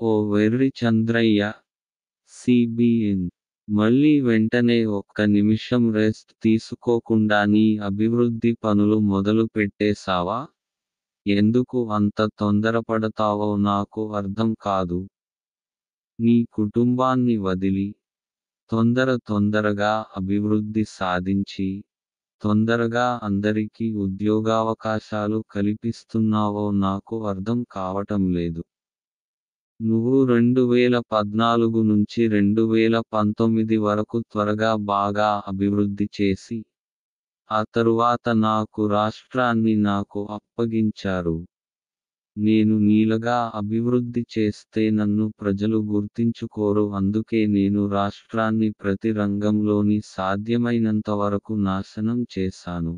ఓ వెర్రి చంద్రయ్య. సిబిఎన్. మళ్ళీ వెంటనే ఒక్క నిమిషం రెస్ట్ తీసుకోకుండా నీ అభివృద్ధి పనులు మొదలు పెట్టేశావా? ఎందుకు అంత తొందరపడతావో నాకు అర్థం కాదు. నీ కుటుంబాన్ని వదిలి, తొందరగా అభివృద్ధి సాధించి, తొందరగా అందరికీ ఉద్యోగావకాశాలు కల్పిస్తున్నావో నాకు అర్థం కావటం లేదు. నువ్వు 2014 నుంచి 2019 వరకు త్వరగా బాగా అభివృద్ధి చేసి, ఆ తరువాత నాకు రాష్ట్రాన్ని నాకు అప్పగించారు. నేను నీలగా అభివృద్ధి చేస్తే నన్ను ప్రజలు గుర్తించుకోరు, అందుకే నేను రాష్ట్రాన్ని ప్రతి రంగంలోని సాధ్యమైనంతవరకు నాశనం చేశాను.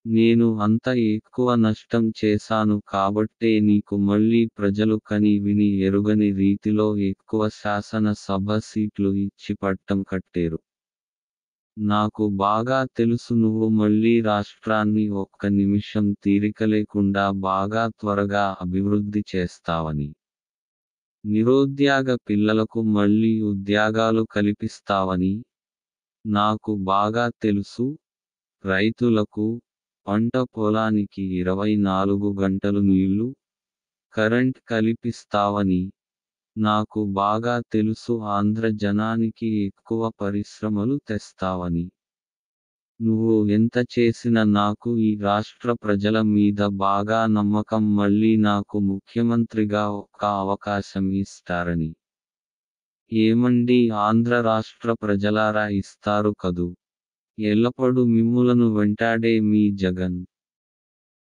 నేను అంత ఎక్కువ నష్టం చేశాను కాబట్టే నీకు మళ్ళీ ప్రజలు కని విని ఎరుగని రీతిలో ఎక్కువ శాసనసభ సీట్లు ఇచ్చి పట్టం కట్టేరు. నాకు బాగా తెలుసు నువ్వు మళ్ళీ రాష్ట్రాన్ని ఒక్క నిమిషం తీరికలేకుండా బాగా త్వరగా అభివృద్ధి చేస్తావని. నిరుద్యోగ పిల్లలకు మళ్ళీ ఉద్యోగాలు కల్పిస్తావని నాకు బాగా తెలుసు. రైతులకు, పంట పొలానికి 24 గంటలు నీళ్లు, కరెంట్ కల్పిస్తావని నాకు బాగా తెలుసు. ఆంధ్ర జనానికి ఎక్కువ పరిశ్రమలు తెస్తావని. నువ్వు ఎంత చేసినా నాకు ఈ రాష్ట్ర ప్రజల మీద బాగా నమ్మకం, మళ్ళీ నాకు ముఖ్యమంత్రిగా ఒక్క అవకాశం ఇస్తారని. ఏమండీ ఆంధ్ర రాష్ట్ర ప్రజలారా, ఇస్తారు కదూ? ఎల్లప్పుడూ మిమ్ములను వెంటాడే మీ జగన్.